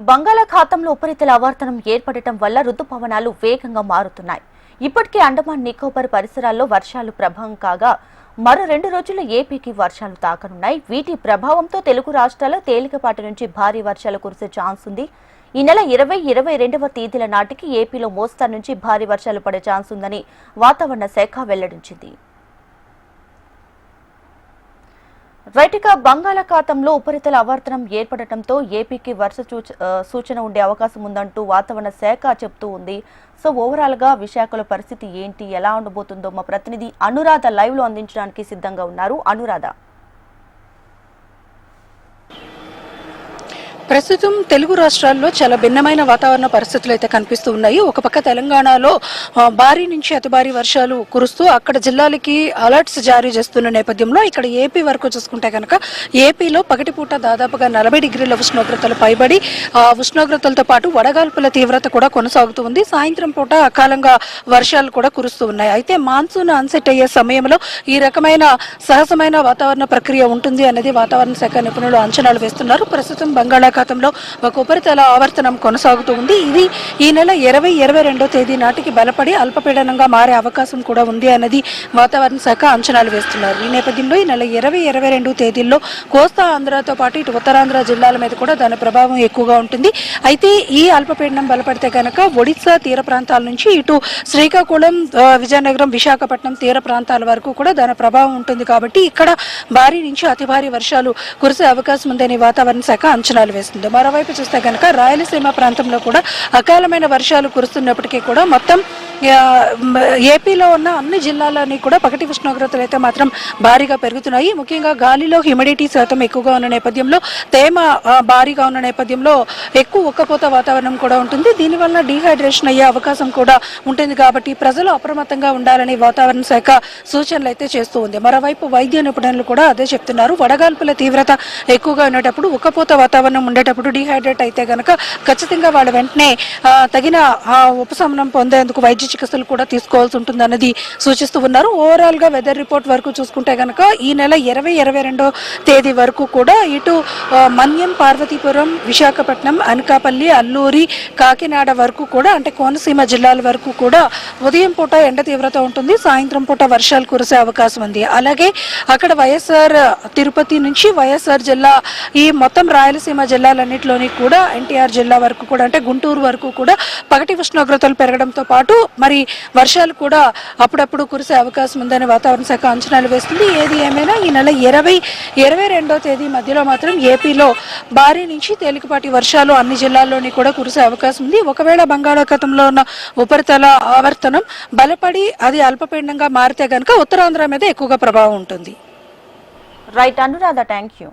బంగాళాఖాతంలో ఉపరితల ఆవర్తనం ఏర్పడటం వల్ల రుతుపవనాలు వేగంగా మారుతున్నాయి. ఇప్పటికే అండమాన్ నికోబార్ పరిసరాల్లో వర్షాలు ప్రభావం కాగా మరో 2 రోజుల్లో ఏపీకి వర్షాలు తాకనున్నాయి. వీటి ప్రభావంతో తెలుగు రాష్ట్రాల్లో తేలికపాటి నుంచి భారీ వర్షాలు కురిసే ఛాన్స్ ఉంది. ఈ నెల 20, 22వ తేదీల నాటికి ఏపీలో మోస్తరు నుంచి భారీ వర్షాలు పడే ఛాన్స్ ఉందని వాతావరణ శాఖ వెల్లడించింది. రైట్గా బంగాళాఖాతంలో ఉపరితల ఆవర్తనం ఏర్పడటంతో ఏపీకి వర్ష సూచన ఉండే అవకాశం ఉందంటూ వాతావరణ శాఖ చెప్తూ ఉంది. సో ఓవరాల్ గా విశాఖలో పరిస్థితి ఏంటి, ఎలా ఉండబోతుందో మా ప్రతినిధి అనురాధ లైవ్ లో అందించడానికి సిద్ధంగా ఉన్నారు. అనురాధ, ప్రస్తుతం తెలుగు రాష్ట్రాల్లో చాలా భిన్నమైన వాతావరణ పరిస్థితులు అయితే కనిపిస్తూ ఉన్నాయి. ఒక పక్క తెలంగాణలో భారీ నుంచి అతి భారీ వర్షాలు కురుస్తూ అక్కడ జిల్లాలకి అలర్ట్స్ జారీ చేస్తున్న నేపథ్యంలో ఇక్కడ ఏపీ వరకు చూసుకుంటే కనుక ఏపీలో పగటిపూట దాదాపుగా 40 డిగ్రీల ఉష్ణోగ్రతలు పైబడి ఉష్ణోగ్రతలతో పాటు వడగాల్పుల తీవ్రత కూడా కొనసాగుతూ ఉంది. సాయంత్రం పూట అకాలంగా వర్షాలు కూడా కురుస్తూ ఉన్నాయి. అయితే మాన్సూన్ అన్సెట్ అయ్యే సమయంలో ఈ రకమైన సహజమైన వాతావరణ ప్రక్రియ ఉంటుంది అనేది వాతావరణ శాఖ నిపుణులు అంచనాలు వేస్తున్నారు. ప్రస్తుతం బంగాళాఖాతంలో ఒక ఉపరితల ఆవర్తనం కొనసాగుతూ ఉంది. ఇది ఈ నెల 20, 22వ తేదీ నాటికి బలపడి అల్పపీడనంగా మారే అవకాశం కూడా ఉంది అన్నది వాతావరణ శాఖ అంచనాలు వేస్తున్నారు. ఈ నేపథ్యంలో ఈ నెల 20, 22 తేదీల్లో కోస్తా ఆంధ్రతో పాటు ఇటు ఉత్తరాంధ్ర జిల్లాల మీద కూడా దాని ప్రభావం ఎక్కువగా ఉంటుంది. అయితే ఈ అల్పపీడనం బలపడితే కనుక ఒడిశా తీర ప్రాంతాల నుంచి ఇటు శ్రీకాకుళం, విజయనగరం, విశాఖపట్నం తీర ప్రాంతాల వరకు కూడా దాని ప్రభావం ఉంటుంది. కాబట్టి ఇక్కడ భారీ నుంచి అతి భారీ వర్షాలు కురిసే అవకాశం ఉందని వాతావరణ శాఖ అంచనాలు వేస్తుంది. మరోవైపు చూస్తే కనుక రాయలసీమ ప్రాంతంలో కూడా అకాలమైన వర్షాలు కురుస్తున్నప్పటికీ కూడా మొత్తం ఏపీలో ఉన్న అన్ని జిల్లాలని కూడా పగటి ఉష్ణోగ్రతలు అయితే మాత్రం భారీగా పెరుగుతున్నాయి. ముఖ్యంగా గాలిలో హ్యూమిడిటీ శాతం ఎక్కువగా ఉన్న నేపథ్యంలో, తేమ భారీగా ఉన్న నేపథ్యంలో ఎక్కువ ఉక్కపోత వాతావరణం కూడా ఉంటుంది. దీనివల్ల డీహైడ్రేషన్ అయ్యే అవకాశం కూడా ఉంటుంది. కాబట్టి ప్రజలు అప్రమత్తంగా ఉండాలని వాతావరణ శాఖ సూచనలు అయితే చేస్తూ ఉంది. మరోవైపు వైద్య నిపుణులు కూడా అదే చెప్తున్నారు. వడగాల్పుల తీవ్రత ఎక్కువగా ఉండేటప్పుడు, ఉక్కపోత వాతావరణం ఉండేటప్పుడు డీహైడ్రేట్ అయితే గనక ఖచ్చితంగా వాళ్ళు వెంటనే తగిన ఉపశమనం పొందేందుకు వైద్య చికిత్సలు కూడా తీసుకోవాల్సి ఉంటుంది అన్నది సూచిస్తూ ఉన్నారు. ఓవరాల్ గా వెదర్ రిపోర్ట్ వరకు చూసుకుంటే కనుక ఈ నెల 20, 22వ తేదీ వరకు కూడా ఇటు మన్యం, పార్వతీపురం, విశాఖపట్నం, అనకాపల్లి, అల్లూరి, కాకినాడ వరకు కూడా అంటే కోనసీమ జిల్లాల వరకు కూడా ఉదయం పూట ఎండ తీవ్రత ఉంటుంది. సాయంత్రం పూట వర్షాలు కురిసే అవకాశం ఉంది. అలాగే అక్కడ వైఎస్ఆర్ తిరుపతి నుంచి వైఎస్ఆర్ జిల్లా, ఈ మొత్తం రాయలసీమ జిల్లాలన్నింటిలోని కూడా ఎన్టీఆర్ జిల్లా వరకు కూడా అంటే గుంటూరు వరకు కూడా పగటి ఉష్ణోగ్రతలు పెరగడంతో పాటు మరి వర్షాలు కూడా అప్పుడప్పుడు కురిసే అవకాశం ఉందని వాతావరణ శాఖ అంచనాలు వేస్తుంది. ఏది ఏమైనా ఈ నెల 20, 22వ తేదీ మధ్యలో మాత్రం ఏపీలో భారీ నుంచి తేలికపాటి వర్షాలు అన్ని జిల్లాల్లోని కూడా కురిసే అవకాశం ఉంది. ఒకవేళ బంగాళాఖాతంలో ఉన్న ఉపరితల ఆవర్తనం బలపడి అది అల్పపీడనంగా మారితే గనక ఉత్తరాంధ్ర మీద ఎక్కువగా ప్రభావం ఉంటుంది. Right Anuradha, thank you.